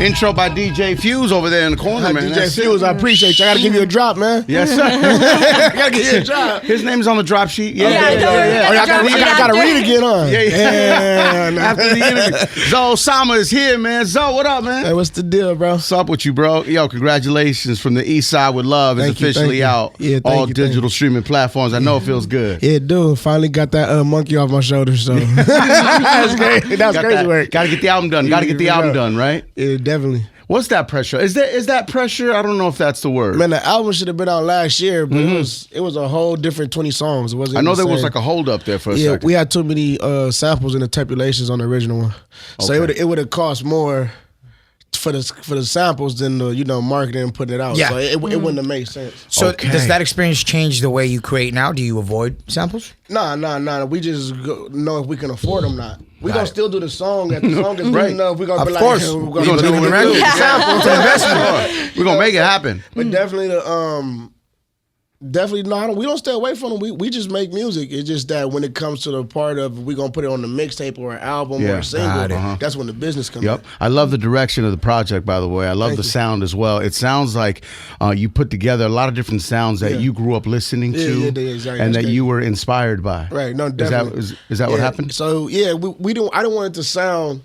Intro by DJ Fuse over there in the corner, man. DJ Fuse, I appreciate you. I gotta give you a drop, man. Yes, sir. I gotta give you a drop. His name's on the drop sheet. Yeah. I gotta read again, huh? Yeah. After the interview. Zoe Osama is here, man. Zoe, what up, man? Hey, what's the deal, bro? What's up with you, bro? Yo, congratulations from the East Side with Love. It's officially out. Yeah, all digital streaming platforms. I know it feels good. Yeah, dude. Finally got that monkey off my shoulders, so that's great. That's crazy work. Gotta get the album done. Gotta get the album done, right? Yeah, definitely. What's that pressure? Is that pressure? I don't know if that's the word. Man, the album should have been out last year, but it was a whole different 20 songs. It wasn't. I know there was like a hold up there for a second. We had too many samples and interpolations on the original one, so it would have cost more for the samples than the marketing and putting it out. Yeah. So it wouldn't have made sense. So does that experience change the way you create now? Do you avoid samples? Nah. We just know if we can afford them or not. We gonna still do the song. If the song is good enough, we gonna of be course. like, we're gonna do it. Samples. We're gonna make it happen. But definitely we don't stay away from them. We just make music. It's just that when it comes to the part of we gonna put it on the mixtape or an album or a single, that's when the business comes in. I love the direction of the project, by the way. I love the sound as well. It sounds like you put together a lot of different sounds that you grew up listening to exactly. and that you were inspired by. Right, no, definitely. Is that what happened? So we don't. I don't want it to sound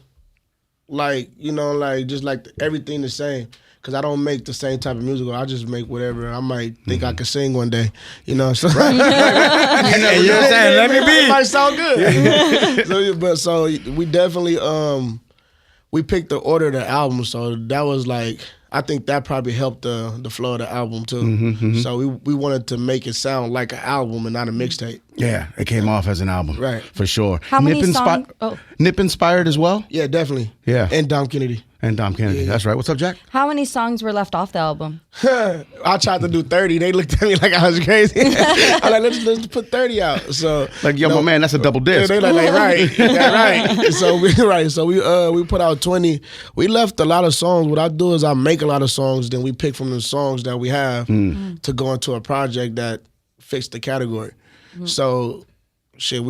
like just like everything the same. Because I don't make the same type of music. I just make whatever. I might think I could sing one day, So Let me be. It might sound good. So we definitely we picked the order of the album. So that was like, I think that probably helped the flow of the album too. So we wanted to make it sound like an album and not a mixtape. Yeah, it came off as an album, right? For sure. How many songs? Nip inspired as well. Yeah, definitely. Yeah, and Dom Kennedy. That's right. What's up, Jack? How many songs were left off the album? I tried to do 30. They looked at me like I was crazy. I'm like, let's put 30 out. So like, my man, that's a double disc. Yeah, they like right, right. So we put out 20. We left a lot of songs. What I do is I make a lot of songs, then we pick from the songs that we have to go into a project that fits the category. So. Shit,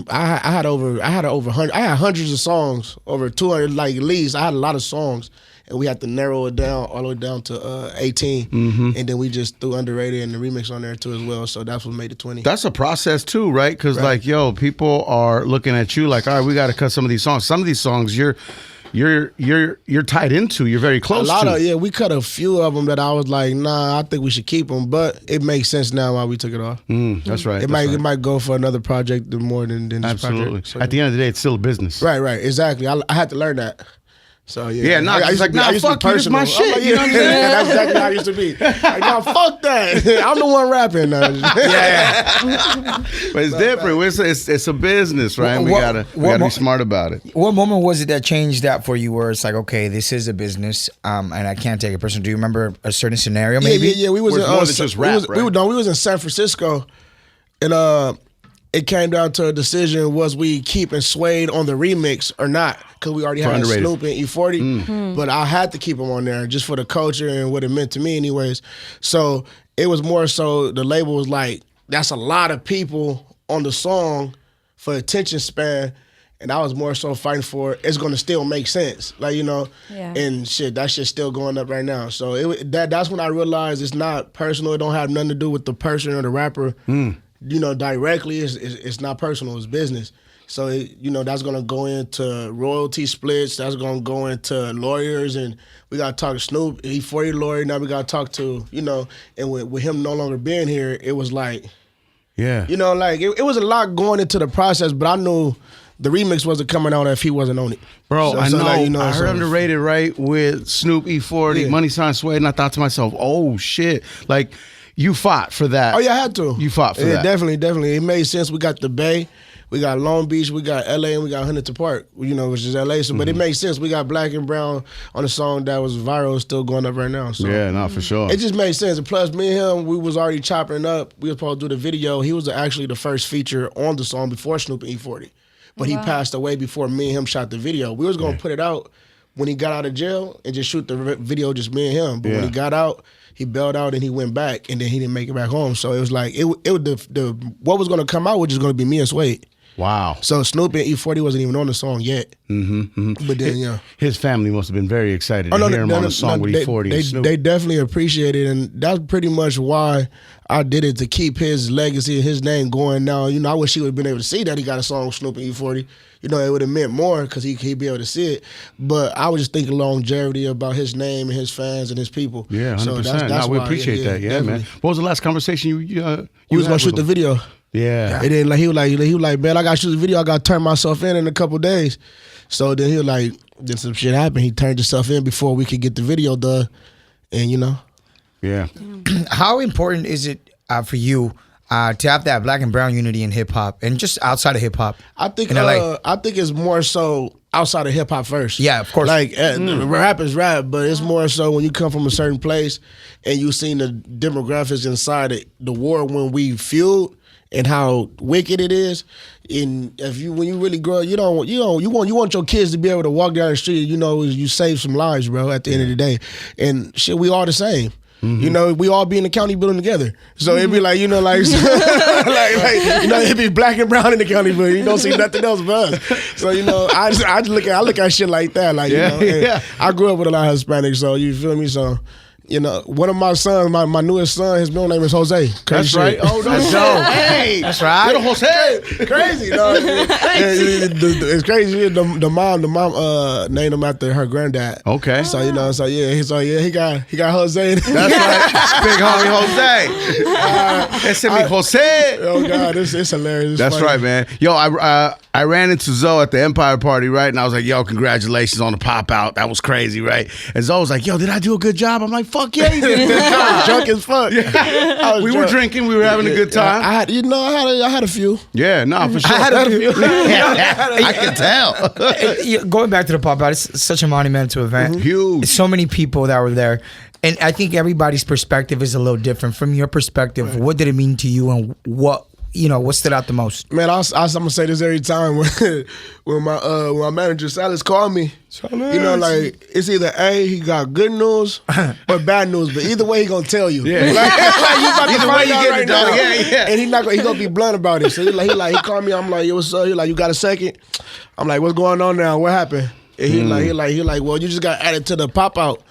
I had hundreds of songs, over 200, like at least. I had a lot of songs, and we had to narrow it down all the way down to 18, and then we just threw Underrated and the remix on there too as well. So that's what made it 20. That's a process too, right? Because people are looking at you like, all right, we got to cut some of these songs. Some of these songs you're tied into. You're very close to. We cut a few of them that I was like, nah, I think we should keep them. But it makes sense now why we took it off. That's right. It might go for another project more than this absolutely. Project. So, at the end of the day, it's still a business. Right, exactly. I had to learn that. So fuck you, this my shit. Like, you know what I'm saying? That's exactly how I used to be. Like, no, fuck that. I'm the one rapping. But it's different. It's a business, right? We gotta be smart about it. What moment was it that changed that for you? Where it's like, okay, this is a business, and I can't take it personal. Do you remember a certain scenario? Maybe. Yeah. We was in more than just rap, right? We was in San Francisco, and it came down to a decision: was we keeping Suede on the remix or not? Because we already had Snoop and E40, but I had to keep him on there just for the culture and what it meant to me, anyways. So it was more so the label was like, "That's a lot of people on the song for attention span," and I was more so fighting for it's going to still make sense, and shit. That shit's still going up right now. So that's when I realized it's not personal. It don't have nothing to do with the person or the rapper. Directly, it's not personal, it's business. So, that's going to go into royalty splits, that's going to go into lawyers, and we got to talk to Snoop, E40 lawyer, now we got to talk to, and with him no longer being here, it was like, it was a lot going into the process, but I knew the remix wasn't coming out if he wasn't on it. Bro, I heard Underrated, right, with Snoop, E40, Money Sign Suede, and I thought to myself, oh, shit, like, you fought for that. Oh, yeah, I had to. You fought for that. Definitely. It made sense. We got the Bay, we got Long Beach, we got LA, and we got Huntington Park, which is LA. So, but it made sense. We got Black and Brown on a song that was viral, still going up right now. So yeah, no, for sure. It just made sense. And plus, me and him, we was already chopping up. We were supposed to do the video. He was actually the first feature on the song before Snoop and E40. But he passed away before me and him shot the video. We was going to put it out when he got out of jail and just shoot the video just me and him. But when he got out, he bailed out and he went back, and then he didn't make it back home. So it was like what was going to come out was just going to be me and Suede. Wow. So Snoop and E40 wasn't even on the song yet. But then, his family must have been very excited to hear him on the song with E40 and Snoop. They definitely appreciate it, and that's pretty much why I did it, to keep his legacy and his name going. Now, I wish he would have been able to see that he got a song with Snoop and E40. It would have meant more because he'd be able to see it. But I was just thinking longevity about his name and his fans and his people. Yeah, 100%. So that's we why, appreciate that. Yeah, man. What was the last conversation you was gonna shoot the video. Yeah. And then he was like, man, I got to shoot the video. I got to turn myself in a couple days. So then he was like, then some shit happened. He turned himself in before we could get the video done. And Yeah. How important is it for you to have that black and brown unity in hip hop and just outside of hip hop? I think in LA? I think it's more so outside of hip hop first. Yeah, of course. Like rap is rap, but it's more so when you come from a certain place and you seen the demographics inside the war when we fueled and how wicked it is. And when you really grow, you want your kids to be able to walk down the street. You save some lives, bro. At the end of the day, and shit, we all the same. We all be in the county building together. So it'd be like, it'd be black and brown in the county building. You don't see nothing else but us. So, I look at shit like that. Like, I grew up with a lot of Hispanics, so you feel me? So, one of my sons, my newest son, his middle name is Jose. That's right. Oh, that's dope. Hey, that's right. Little Jose. Crazy, dog. It's crazy. The mom named him after her granddad. Okay. So he got Jose. That's right. Big homie Jose. Ese mi Jose. Oh God, it's hilarious. It's That's funny. right, man. Yo, I ran into Zoe at the Empire party, right? And I was like, yo, congratulations on the pop out. That was crazy, right? And Zoe was like, yo, did I do a good job? I'm like, fuck yeah, you did a good job. Drunk as fuck. Yeah. We were drinking. We were having a good time. I had a few. Yeah, no, for sure. I had a few. I can tell. Going back to the pop out, it's such a monumental event. Huge. So many people that were there. And I think everybody's perspective is a little different. From your perspective, what did it mean to you, and what stood out the most? Man, I'm gonna say this every time when my manager Silas called me. Like it's either A, he got good news or bad news, but either way he gonna tell you. Yeah. Like you about to Either find way you out get right it done. now. Yeah. And he gonna be blunt about it. So he called me. I'm like, yo, what's up? He like, you got a second? I'm like, what's going on now? What happened? And he like, well, you just got added to the pop out.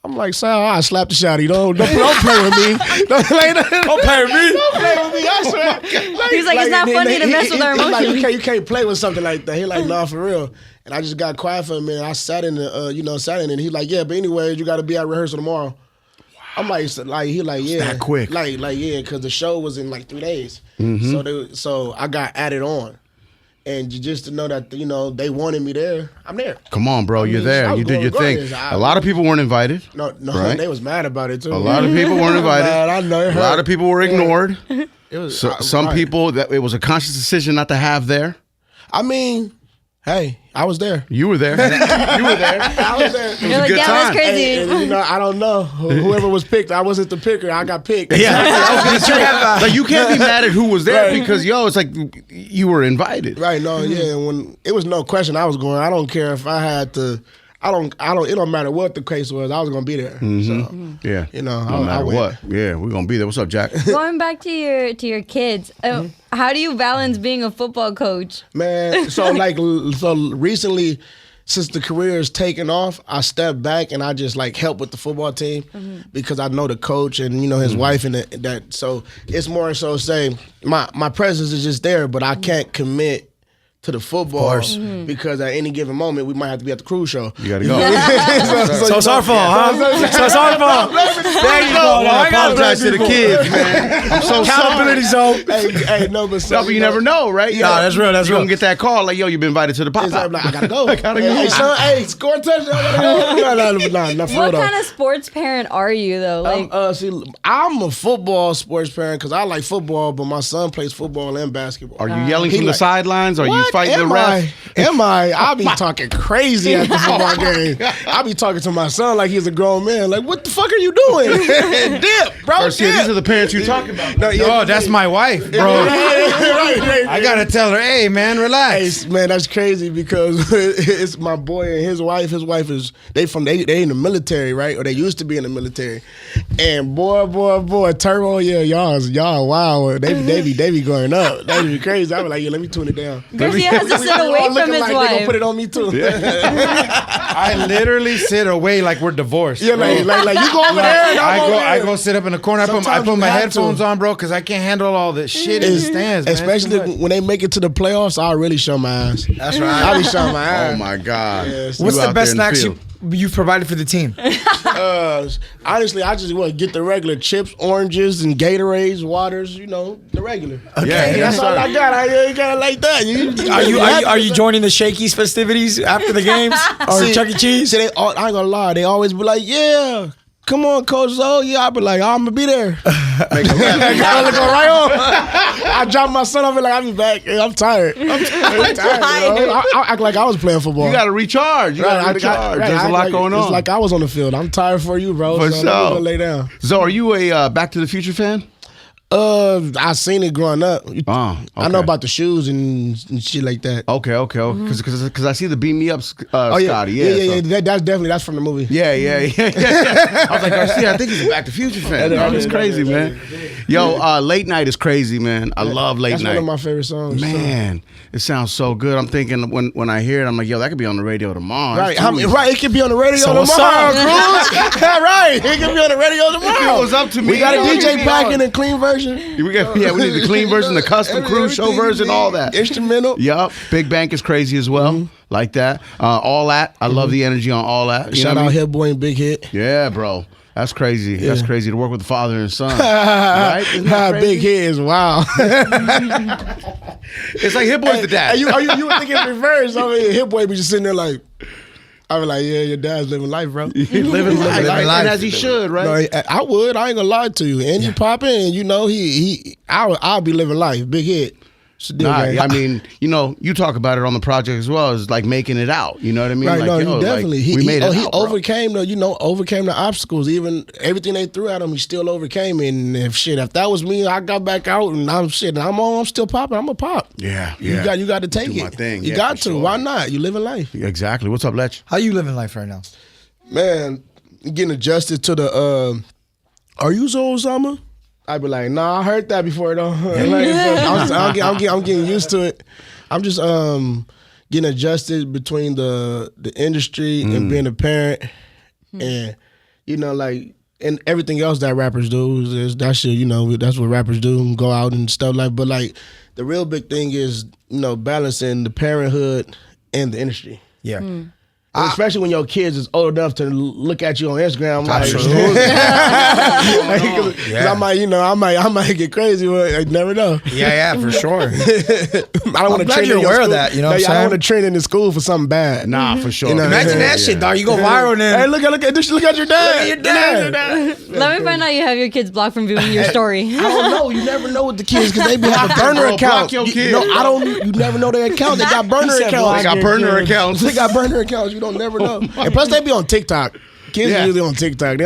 I'm like, Sal, I slapped the shot. Don't play with me. Don't play with me. Don't play with me. I swear. He's like, it's not funny to mess with our emotions. Like, you can't play with something like that. He like, nah, for real. And I just got quiet for a minute. I sat in the, and he like, yeah, but anyways, you got to be at rehearsal tomorrow. Wow. I'm like, he like, yeah, that quick, like yeah, because the show was in like 3 days. So I got added on. And just to know that, they wanted me there, I'm there. Come on, bro. You're there. You did your thing. A lot of people weren't invited. No, right? They was mad about it, too. A lot of people weren't invited. I know. A lot of people were ignored. It was, some people, that it was a conscious decision not to have there. I mean, hey, I was there. You were there. You were there. I was there. It was You're like, yeah, that's crazy. And, I don't know. Whoever was picked, I wasn't the picker. I got picked. Yeah. I was gonna say, like, you can't be mad at who was there because, it's like you were invited. Right, no, yeah. When it was no question I was going. I don't care if I had to. I don't. It don't matter what the case was. I was gonna be there. So, yeah. No matter what. Yeah, we're gonna be there. What's up, Jack? Going back to your kids, how do you balance being a football coach? Man, so recently, since the career is taken off, I stepped back and I just help with the football team because I know the coach and his wife and that. So it's more so say my presence is just there, but I can't commit to the football because at any given moment we might have to be at the Cruz Show. You gotta go. So it's our fault, huh? So it's our fault. There you go. I apologize to the kids, man. I'm so Accountability sorry. zone. Hey, no, but You never know, right? Yeah, that's real. That's You're real. gonna get that call like, yo, you've been invited to the pop out. I gotta go. I gotta go. Hey, son, score a touchdown. I gotta go. No, What kind of sports parent are you though? Like, see, I'm a football sports parent because I like football, but my son plays football and basketball. Are you yelling from the sidelines? Are you fighting the ref? Am I? I'll be talking crazy at the football game. I'll be talking to my son like he's a grown man. Like, what the fuck are you doing? Dip, bro. Or see, these are the parents you're talking about. Oh, that's my wife, bro. I gotta tell her, hey, man, relax. Hey, man, that's crazy because it's my boy and his wife. His wife is they in the military, right? Or they used to be in the military. And boy, Turbo, yeah, y'all wow. They be going up. They be crazy. I was like, yeah, let me tune it down. Garcia has to sit away from his like wife. They gonna put it on me too. I literally sit away like we're divorced. Yeah, like you go over there. And I go sit up in the corner. I put my headphones on, bro, because I can't handle all this shit in the stands, man. Especially when they make it to the playoffs, I'll really show my ass. That's right. I'll be showing my ass. Oh my God. Yes. What's You the out best there in the snacks you've provided for the team? Honestly, I just want to get the regular chips, oranges, and Gatorades, waters. You know, the regular. Yeah, That's all I got. I ain't got it like that. Are you joining the Shakey's festivities after the games or See, Chuck E. Cheese? See, I ain't gonna lie. They always be like, "Yeah, come on, Coach Zoe." Yeah, I be like, "I'm gonna be there." I go right on. I drop my son off and like, I'll be back. I'm tired. I'm tired. I act like I was playing football. You got to recharge. There's a lot going on. It's like I was on the field. I'm tired for you, bro. For so sure. I'm gonna lay down. So, are you a Back to the Future fan? I seen it growing up. Okay. I know about the shoes and shit like that. Okay. Because I see the Beam Me Up, Scotty. That's from the movie. Yeah. I was like, Garcia, I think he's a Back to the Future fan. That's crazy, man. Yo, Late Night is crazy, man. I love Late Night. That's one of my favorite songs. Man, it sounds so good. I'm thinking when I hear it, I'm like, yo, that could be on the radio tomorrow. Right, it could be on the radio tomorrow, Cruz. Right, it could be on the radio tomorrow. It was up to me. We got a DJ pack in a clean version. We need the clean version, the custom Cruz Show version, all that. Instrumental. Yup. Big Bank is crazy as well. Like that. All that. I love the energy on all that. Shout out Hit Boy and Big Hit. Yeah, bro. That's crazy. Yeah. That's crazy to work with the father and son. Right? Big Hit is wild. It's like Hit Boy's the dad. You were thinking reverse. I mean, Hit Boy be just sitting there like, I was like, yeah, your dad's living life, bro. living life. And as he should, right? No, I would. I ain't gonna lie to you. And you popping, and you know I'll be living life. Big Hit. I mean, you talk about it on the project as well as like making it out. You know what I mean? Right, like, no, definitely. We made it he out, bro. overcame the obstacles. Even everything they threw at him, he still overcame it. And if that was me, I got back out and I'm still popping. I'm a pop. Yeah. You got to take it. My thing. You got to. Sure. Why not? You living life. Exactly. What's up, Lech? How you living life right now? Man, getting adjusted to the. Are you Zoe Osama? I'd be like, nah, I heard that before though. I'm getting used to it. I'm just getting adjusted between the industry and being a parent, and and everything else that rappers do. That shit, that's what rappers do, go out and stuff like. But like the real big thing is balancing the parenthood and the industry. Yeah. Especially when your kids is old enough to look at you on Instagram, like, I might get crazy. I never know. Yeah, for sure. I don't want to train you're aware of that. You know, I don't want to train in the school for something bad. Nah, for sure. Imagine that shit, dog. You go viral then. Hey, look at this. Look at your dad. Look at your dad. Let me find out you have your kids blocked from viewing your story. I don't know. You never know with the kids because they be have burner accounts. You never know their account. They got burner accounts. They got burner accounts. You don't never know. And plus, they be on TikTok. Kids are usually on TikTok.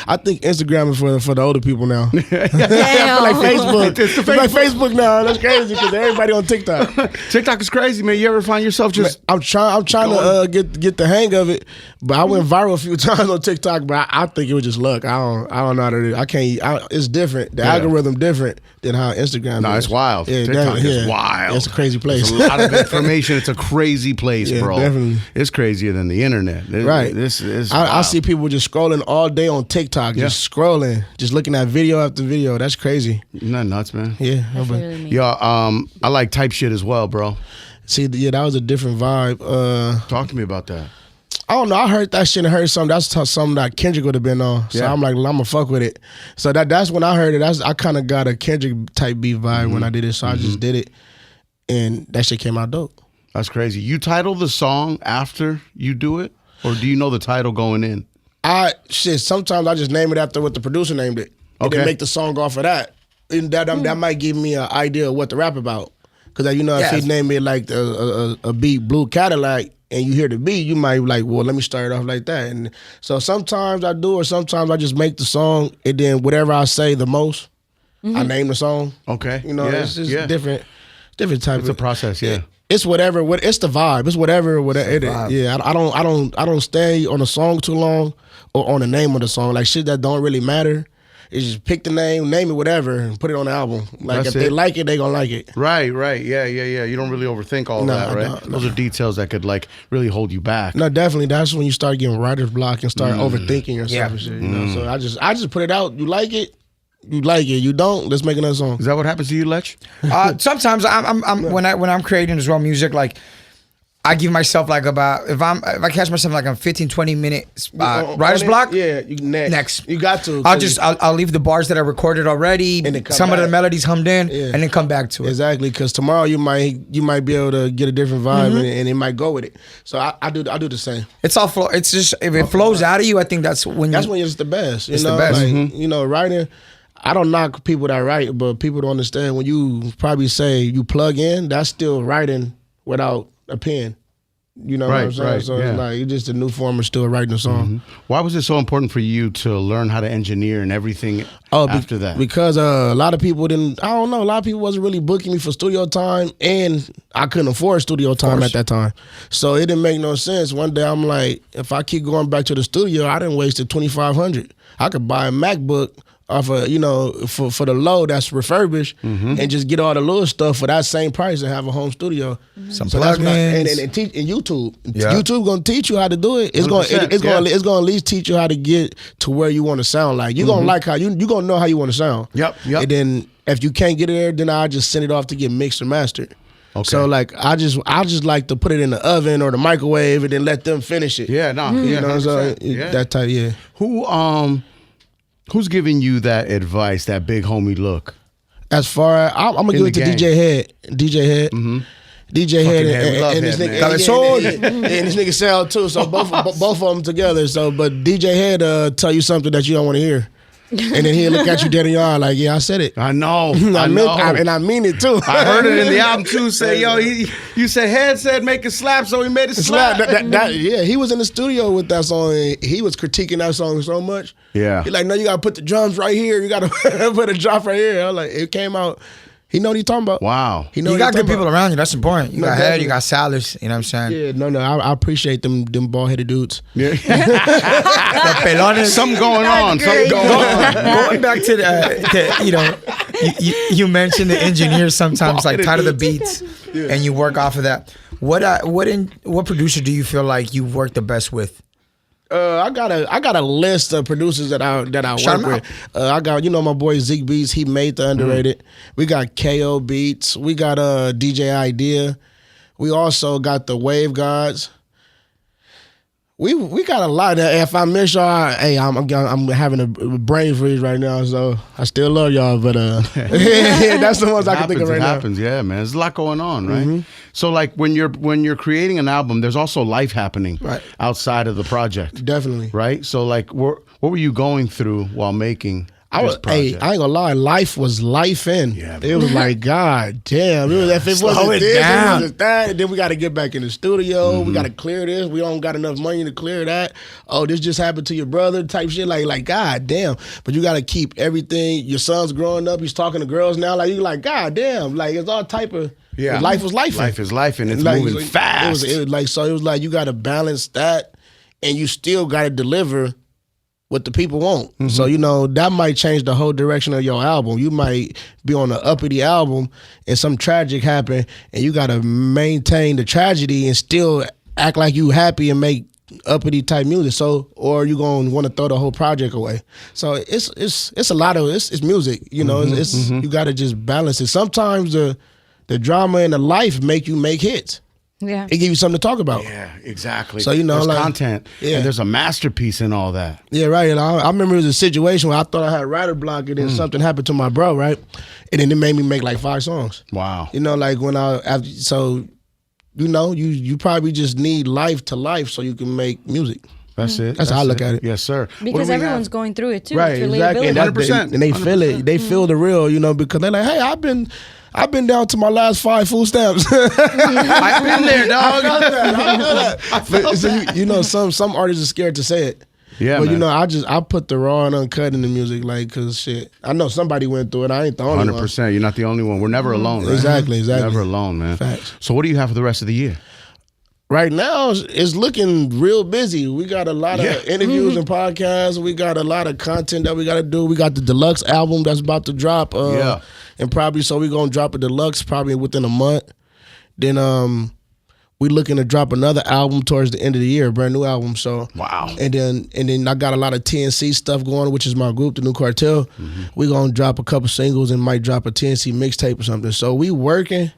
I think Instagram is for the older people now. Like Facebook. It's like Facebook now. That's crazy because everybody on TikTok. TikTok is crazy, man. You ever find yourself just? I'm trying to get the hang of it, but I went viral a few times on TikTok. But I think it was just luck. I don't know how to do it. I can't. It's different. The algorithm different than how Instagram. No, it's wild. Yeah, TikTok is wild. It's a crazy place. There's a lot of information. It's a crazy place, bro. Definitely. It's crazier than the internet. Right. This is. I see people just scrolling all day on TikTok, just scrolling, just looking at video after video. That's crazy. Isn't that nuts, man? Yeah. I like type shit as well, bro. See, that was a different vibe. Talk to me about that. I don't know. I heard that shit and heard something. That's something that Kendrick would have been on. So I'm like, I'm gonna fuck with it. So that's when I heard it. I kind of got a Kendrick type beat vibe when I did it. So I just did it, and that shit came out dope. That's crazy. You title the song after you do it, or do you know the title going in? Sometimes I just name it after what the producer named it. And then make the song off of that. And that might give me an idea of what to rap about. Because if he named it like a beat Blue Cadillac and you hear the beat, you might be like, well, let me start it off like that. And so sometimes I do, or sometimes I just make the song and then whatever I say the most, I name the song. Okay. It's just different type. It's a process, yeah. it's whatever. It's the vibe. It's whatever. Yeah, I don't stay on a song too long or on the name of the song. Like shit that don't really matter. It's just pick the name it whatever, and put it on the album. Like That's if they like it, they gonna like it. Right. Yeah. You don't really overthink all that, right? Those are details that could like really hold you back. No, definitely. That's when you start getting writer's block and start overthinking yourself and shit. You know? So I just put it out. You like it. You like it. You don't. Let's make another song. Is that what happens to you, Lech? Sometimes when I'm creating as well music, like I give myself like about if I catch myself like a 15-20 minute writer's block. Yeah, you next. You got to. I'll leave the bars that I recorded already, some of the melodies hummed in, and then come back to it. Exactly, because tomorrow you might be able to get a different vibe and it might go with it. So I do the same. It's all flow. It's just if it flows out of you, I think that's when it's the best. It's the best. Like, you know, writing. I don't knock people that write, but people don't understand when you probably say you plug in, that's still writing without a pen. You know what I'm saying? So it's like it's just a new form of still writing a song. Why was it so important for you to learn how to engineer and everything after that? Because a lot of people didn't. I don't know. A lot of people wasn't really booking me for studio time, and I couldn't afford studio time at that time. So it didn't make no sense. One day I'm like, if I keep going back to the studio, I didn't waste $2,500. I could buy a MacBook off of, you know, for the low that's refurbished and just get all the little stuff for that same price and have a home studio. Some plugins and teach in YouTube. Yeah. YouTube gonna teach you how to do it. It's gonna at least teach you how to get to where you want to sound like. You're gonna like how you gonna know how you want to sound. Yep. And then if you can't get it there, then I just send it off to get mixed or mastered. Okay. So like I just like to put it in the oven or the microwave and then let them finish it. Yeah, no. You know, so that type, yeah. Who's giving you that advice, that big homie look? As far as I'm gonna give it to DJ Head. DJ Head and this nigga and this nigga Sal too. So both of them together. So but DJ Head tell you something that you don't want to hear. And then he'll look at you dead in your eye like, yeah, I said it. I know. And I mean it too. I heard it in the album too. Say, yo, you said Head said make it slap, so he made it slap. Yeah, he was in the studio with that song. And he was critiquing that song so much. Yeah. He's like, no, you gotta put the drums right here. You gotta put a drop right here. I was like, it came out. He know what he's talking about. Wow. You got good people around you. That's important. You got Head, you got Salas. You know what I'm saying? Yeah, no. I appreciate them bald-headed dudes. Yeah. Something going on. Going back to the you know, you mentioned the engineers sometimes like title the beats, and you work off of that. What producer do you feel like you work the best with? I got a list of producers that I work with. I got, you know, my boy Zeke Beats. He made the Underrated. We got KO Beats. We got DJ Idea. We also got the Wave Gods. We got a lot. If I miss y'all, hey, I'm having a brain freeze right now, so I still love y'all. But that's the ones I can think of right now. It happens, yeah, man. There's a lot going on, right? So like when you're creating an album, there's also life happening outside of the project. Definitely. Right? So like what were you going through while making I ain't gonna lie, life was life in. Yeah, it was like, God damn. It was, if it wasn't this, it wasn't that. And then we got to get back in the studio. We got to clear this. We don't got enough money to clear that. Oh, this just happened to your brother type shit. Like God damn. But you got to keep everything. Your son's growing up. He's talking to girls now. Like, you like, God damn. Like, it's all type of, life was life. Life is life and it's like, moving fast. It was like you got to balance that and you still got to deliver what the people want. So, you know, that might change the whole direction of your album. You might be on an uppity album and some tragic happen and you got to maintain the tragedy and still act like you happy and make uppity type music. So, or you going to want to throw the whole project away. So it's a lot of, it's music, you know, you got to just balance it. Sometimes the drama and the life make you make hits. Yeah, it gives you something to talk about. Yeah, exactly. So, you know, there's like content, and there's a masterpiece in all that. Yeah, right. And I remember it was a situation where I thought I had writer block, and then something happened to my bro, right? And then it made me make like 5 songs. Wow. You know, like so, you know, you probably just need life to life so you can make music. That's it. That's how I look at it. Yes, sir. Because everyone's going through it too. Right, exactly. And 100%. And they feel it. They feel the real, you know, because they're like, hey, I've been down to my last 5 food stamps. I've been there, dog. I felt that. So you know, some artists are scared to say it. Yeah, but man. you know, I put the raw and uncut in the music, like, cause shit, I know somebody went through it. I ain't the only 100%. one. You're not the only one. We're never alone, right? Exactly. Never alone, man. Facts. So what do you have for the rest of the year? Right now, it's looking real busy. We got a lot of interviews and podcasts. We got a lot of content that we got to do. We got the deluxe album that's about to drop. And probably, so we're going to drop a deluxe probably within a month. Then we looking to drop another album towards the end of the year, a brand new album. So wow. And then I got a lot of TNC stuff going, which is my group, the New Cartel. We going to drop a couple singles and might drop a TNC mixtape or something. So we working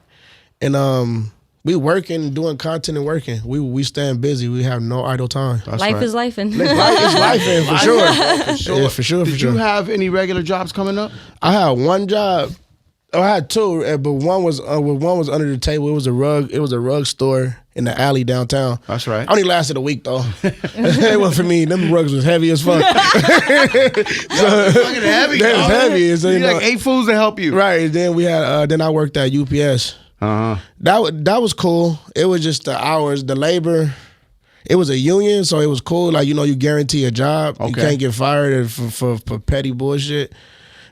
and we working, doing content and working. We staying busy. We have no idle time. Life is lifing. Life is lifing, for sure. Yeah, for sure. Did you have any regular jobs coming up? I had one job. Oh, I had two, but one was under the table. It was a rug store in the alley downtown. That's right. I only lasted a week though. It wasn't for me. Them rugs was heavy as fuck. Fucking heavy. They was heavy. So, you like 8 fools to help you. Right. Then we had. Then I worked at UPS. That was cool. It was just the hours, the labor. It was a union, so it was cool. Like, you know, you guarantee a job. Okay. You can't get fired for petty bullshit.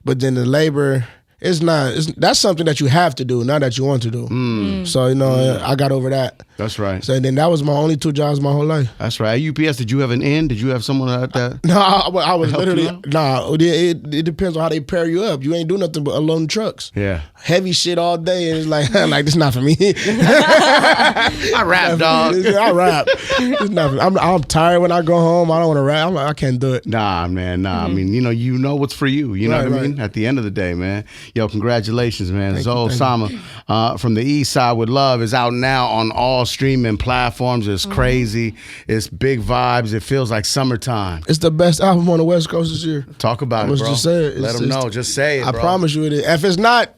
But then the labor, that's something that you have to do, not that you want to do. So, you know, I got over that. That's right. So then that was my only 2 jobs my whole life. That's right. At UPS, did you have an in? Did you have someone like that? No, I was literally, it depends on how they pair you up. You ain't do nothing but unloading trucks. Yeah. Heavy shit all day, and it's like, this is not for me. I rap, dog. I rap. It's not for me. I'm tired when I go home. I don't want to rap. I'm like, I can't do it. Nah, man, nah. I mean, you know what's for you. You know what I mean? At the end of the day, man. Yo, congratulations, man. Zoe Osama from the East Side with Love is out now on all streaming platforms. It's crazy. It's big vibes. It feels like summertime. It's the best album on the West Coast this year. Talk about it, bro. Just say it. Let them know. Just say it, bro. I promise you it is. If it's not,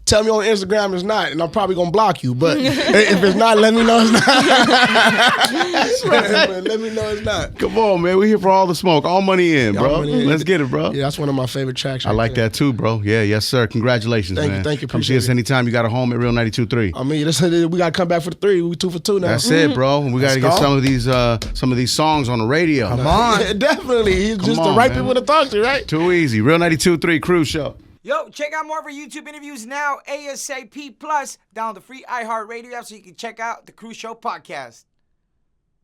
tell me on Instagram it's not, and I'm probably gonna block you. But if it's not, let me know it's not. That's right. Let me know it's not. Come on, man. We here for all the smoke. All money in, bro. Let's get it, bro. Yeah, that's one of my favorite tracks. I like that too, bro. Yeah, yes, sir. Congratulations, man. Thank you. Come see us anytime. You got a home at Real 92.3. I mean, we gotta come back for the 3. We 2 for 2 now. That's it, bro. We gotta get some of these songs on the radio. Come on. Yeah, definitely. He's just the right people to talk to, right? Too easy. Real 92.3 Cruz Show. Yo, check out more of our YouTube interviews now, ASAP+. Download the free iHeartRadio app so you can check out the Cruz Show podcast.